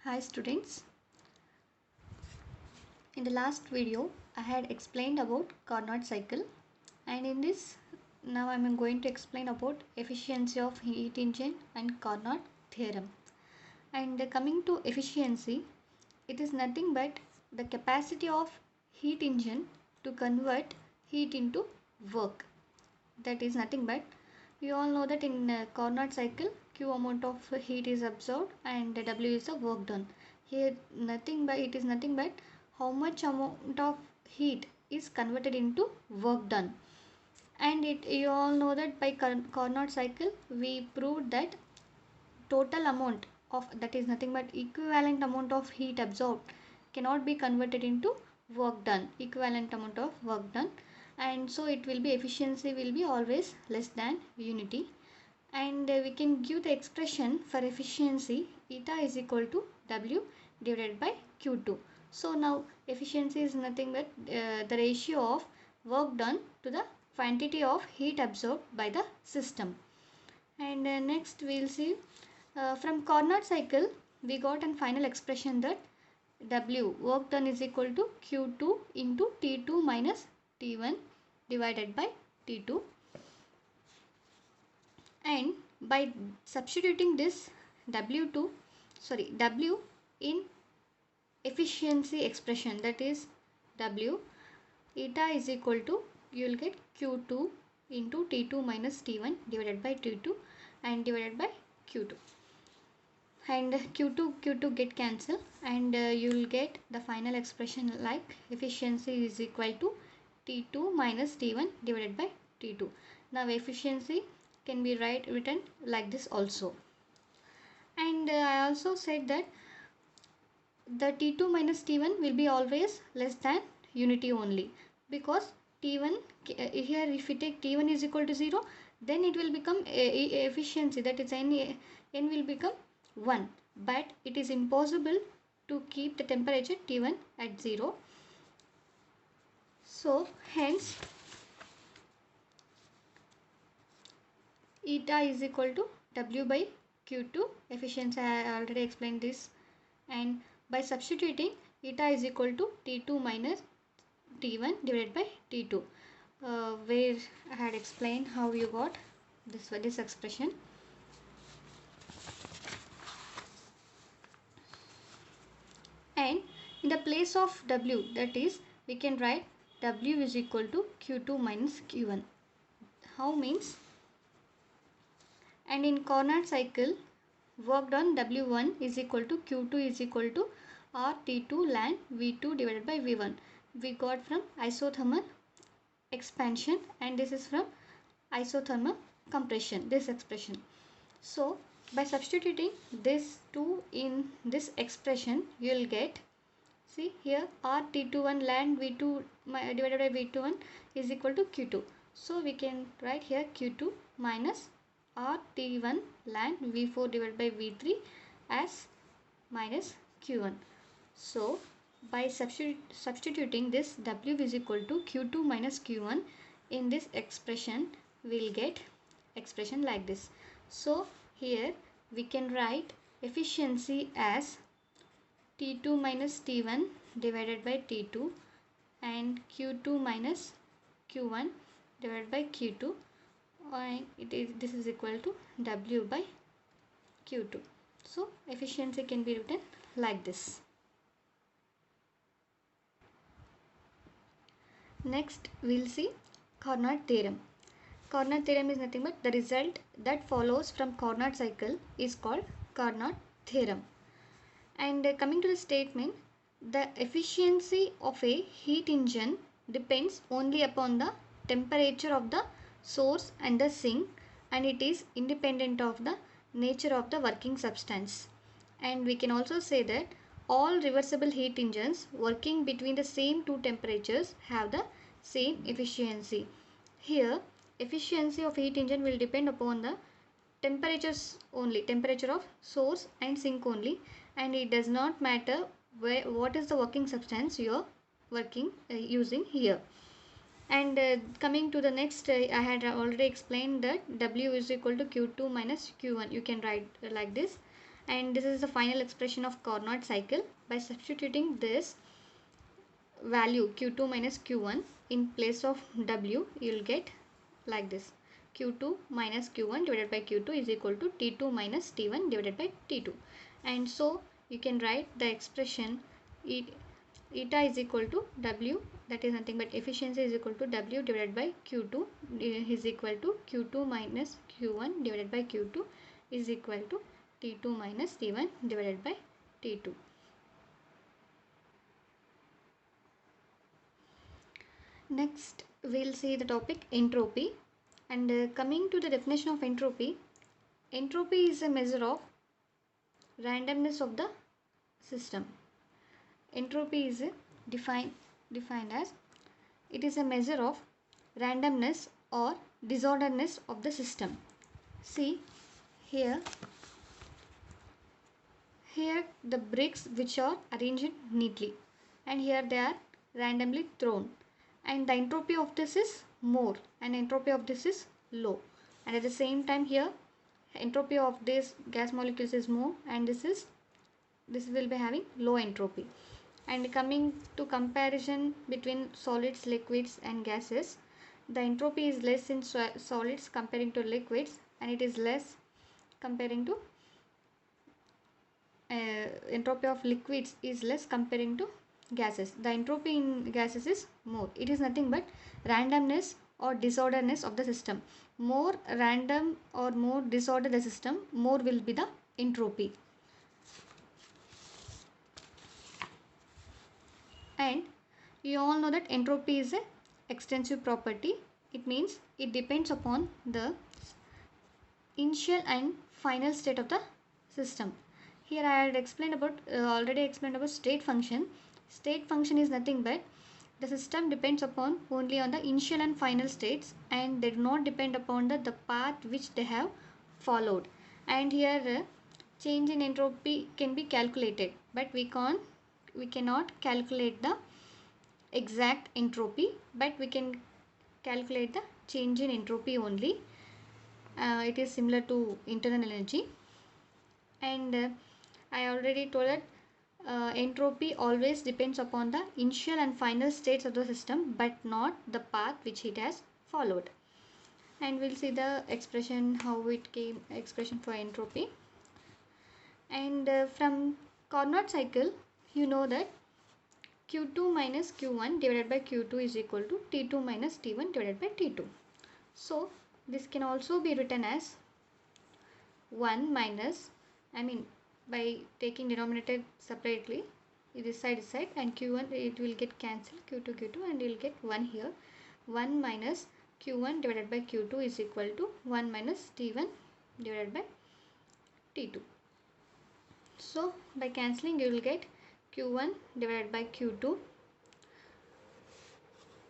Hi students, in the last video I had explained about Carnot cycle, and in this now I am going to explain about efficiency of heat engine and Carnot theorem. And coming to efficiency, it is nothing but the capacity of heat engine to convert heat into work. That is nothing but, we all know that in Carnot cycle Q amount of heat is absorbed and W is the work done. Here it is nothing but how much amount of heat is converted into work done. And you all know that by Carnot cycle we proved that total amount of, that is nothing but equivalent amount of heat absorbed, cannot be converted into work done, equivalent amount of work done. And so it will be, efficiency will be always less than unity. And we can give the expression for efficiency, eta is equal to W divided by Q2. So now efficiency is nothing but the ratio of work done to the quantity of heat absorbed by the system. And next we will see, from Carnot cycle we got a final expression that W work done is equal to Q2 into T2 minus T1 divided by T2. And by substituting this W in efficiency expression, that is W, eta is equal to, you will get Q2 into T2 minus T1 divided by T2 and divided by Q2. And Q2 get cancelled, and you will get the final expression like efficiency is equal to T2 minus T1 divided by T2. Now efficiency can be written like this also. And I also said that the T2 minus T1 will be always less than unity only, because T1 here, if we take T1 is equal to 0, then it will become efficiency, that is n will become 1, but it is impossible to keep the temperature T1 at 0. So hence eta is equal to W by Q2, efficiency I already explained this. And by substituting, eta is equal to T2 minus T1 divided by T2, where I had explained how you got this expression. And in the place of W, that is, we can write W is equal to Q2 minus Q1. How means, and in Carnot cycle work done W1 is equal to Q2 is equal to RT2 ln V2 divided by V1. We got from isothermal expansion, and this is from isothermal compression, this expression. So by substituting this 2 in this expression, you will get, see here, RT21 ln V2 divided by V21 is equal to Q2. So we can write here Q2 minus RT1 ln V4 divided by V3 as minus Q1. So by substituting this W is equal to Q2 minus Q1 in this expression, we will get expression like this. So here we can write efficiency as T2 minus T1 divided by T2 and Q2 minus Q1 divided by Q2, and this is equal to W by Q2. So efficiency can be written like this. Next we will see Carnot theorem. Carnot theorem is nothing but the result that follows from Carnot cycle is called Carnot theorem. And coming to the statement, the efficiency of a heat engine depends only upon the temperature of the source and the sink, and it is independent of the nature of the working substance. And we can also say that all reversible heat engines working between the same two temperatures have the same efficiency. Here efficiency of heat engine will depend upon the temperatures only, temperature of source and sink only, and it does not matter what is the working substance you are using here. And coming to the next, I had already explained that W is equal to Q2 minus Q1. You can write like this. And this is the final expression of Carnot cycle. By substituting this value Q2 minus Q1 in place of W, you will get like this: Q2 minus Q1 divided by Q2 is equal to T2 minus T1 divided by T2. And so you can write the expression eta is equal to W, that is nothing but efficiency is equal to W divided by Q2 is equal to Q2 minus Q1 divided by Q2 is equal to T2 minus T1 divided by T2. Next, we'll see the topic entropy. And coming to the definition of entropy, entropy is a measure of randomness of the system. Entropy is defined as it is a measure of randomness or disorderedness of the system. See here the bricks which are arranged neatly, and here they are randomly thrown, and the entropy of this is more and entropy of this is low, and at the same time here entropy of this gas molecules is more, and this will be having low entropy. And coming to comparison between solids, liquids and gases, the entropy is less in solids comparing to liquids, and it is less comparing to entropy of liquids is less comparing to gases. The entropy in gases is more. It is nothing but randomness or disorderedness of the system. More random or more disordered the system, more will be the entropy. And you all know that entropy is an extensive property. It means it depends upon the initial and final state of the system. Here I had explained about already explained about state function. State function is nothing but the system depends upon only on the initial and final states, and they do not depend upon the path which they have followed. And here change in entropy can be calculated, but we cannot calculate the exact entropy, but we can calculate the change in entropy only. It is similar to internal energy. And I already told that entropy always depends upon the initial and final states of the system, but not the path which it has followed. And we'll see the expression, how it came, expression for entropy. And from Carnot cycle, you know that Q2 minus Q1 divided by Q2 is equal to T2 minus T1 divided by T2. So this can also be written as 1 minus, by taking denominator separately, this side is side, and Q1 it will get cancelled, Q2 Q2, and you will get 1 here. 1 minus Q1 divided by Q2 is equal to 1 minus T1 divided by T2. So by cancelling you will get Q1 divided by Q2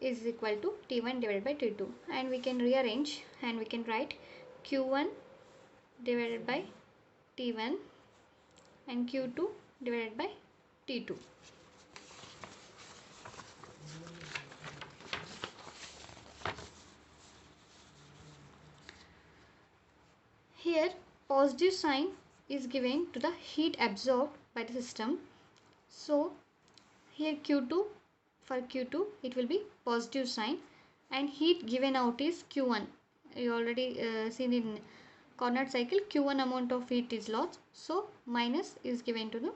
is equal to T1 divided by T2, and we can rearrange and we can write Q1 divided by T1 and Q2 divided by T2. Here positive sign is given to the heat absorbed by the system. So here Q2, for Q2 it will be positive sign, and heat given out is Q1. You already seen in Carnot cycle, Q1 amount of heat is lost, so minus is given to the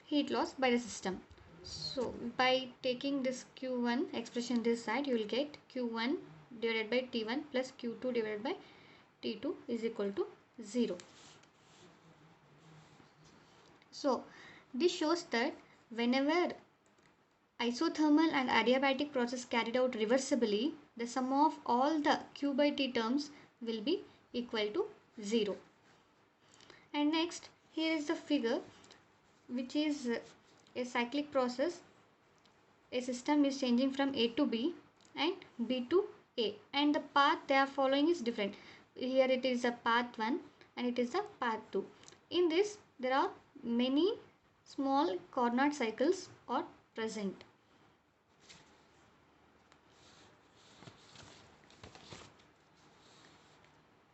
heat loss by the system. So by taking this Q1 expression this side, you will get Q1 divided by T1 plus Q2 divided by T2 is equal to 0. So this shows that whenever isothermal and adiabatic process carried out reversibly, the sum of all the Q by T terms will be equal to 0. And next, here is the figure which is a cyclic process. A system is changing from A to B and B to A, and the path they are following is different. Here it is a path 1 and it is a path 2. In this there are many small Carnot cycles are present.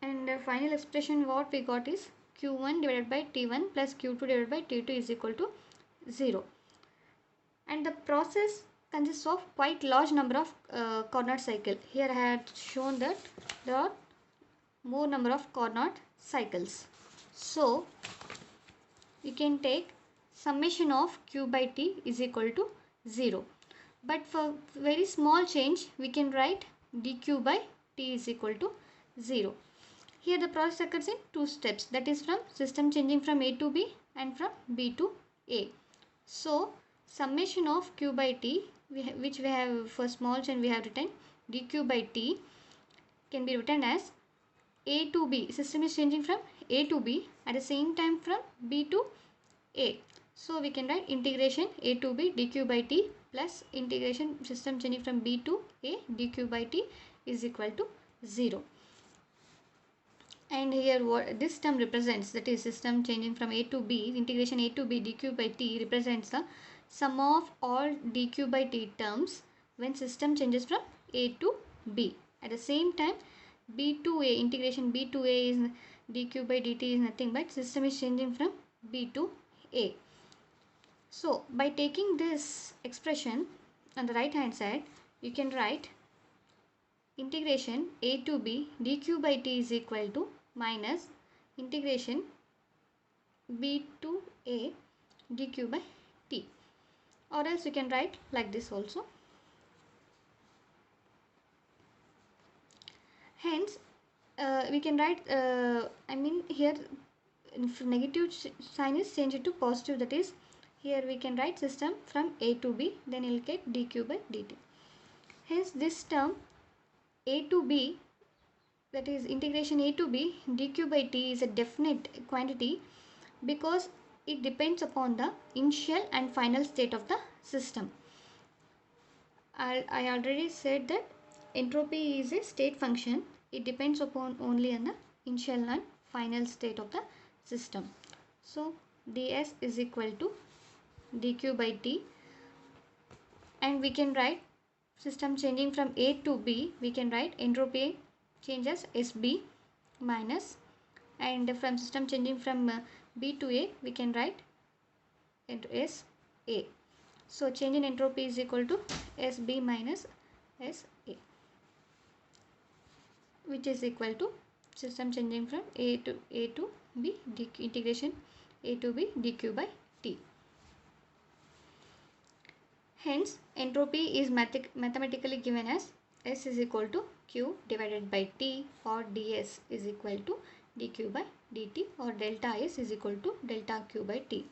And the final expression what we got is Q1 divided by T1 plus Q2 divided by T2 is equal to 0. And the process consists of quite large number of Carnot cycle. Here I had shown that there are more number of Carnot cycles. So you can take summation of Q by T is equal to 0. But for very small change, we can write dq by t is equal to 0. Here the process occurs in two steps, that is from system changing from A to B and from B to A. So summation of q by t, which we have for small change we have written dq by t, can be written as A to B. System is changing from A to B at the same time from B to A. So we can write integration A to B dq by t plus integration system changing from B to A dq by t is equal to 0. And here what this term represents, that is system changing from A to B, integration A to B dq by t represents the sum of all dq by t terms when system changes from A to B. At the same time B to A, integration B to A is dq by dt is nothing but system is changing from B to A. So by taking this expression on the right hand side, you can write integration A to B dq by t is equal to minus integration B to A dq by t, or else you can write like this also. Hence we can write here if negative sign is changed to positive, that is here we can write system from A to B, then you will get dq by dt. Hence this term A to B, that is integration A to B dq by t, is a definite quantity because it depends upon the initial and final state of the system. I already said that entropy is a state function. It depends upon only on the initial and final state of the system. So ds is equal to dq by t, and we can write system changing from A to B, we can write entropy changes SB minus, and from system changing from B to A, we can write SA. So change in entropy is equal to SB minus SA, which is equal to system changing from A to B integration A to B dq by t. Hence entropy is mathematically given as S is equal to Q divided by T, or ds is equal to dq by dt, or delta S is equal to delta Q by T.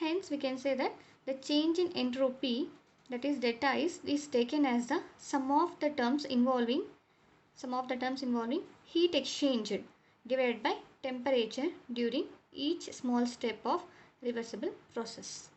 Hence we can say that the change in entropy, that is delta S, is taken as the sum of the terms involving heat exchange divided by temperature during each small step of reversible process.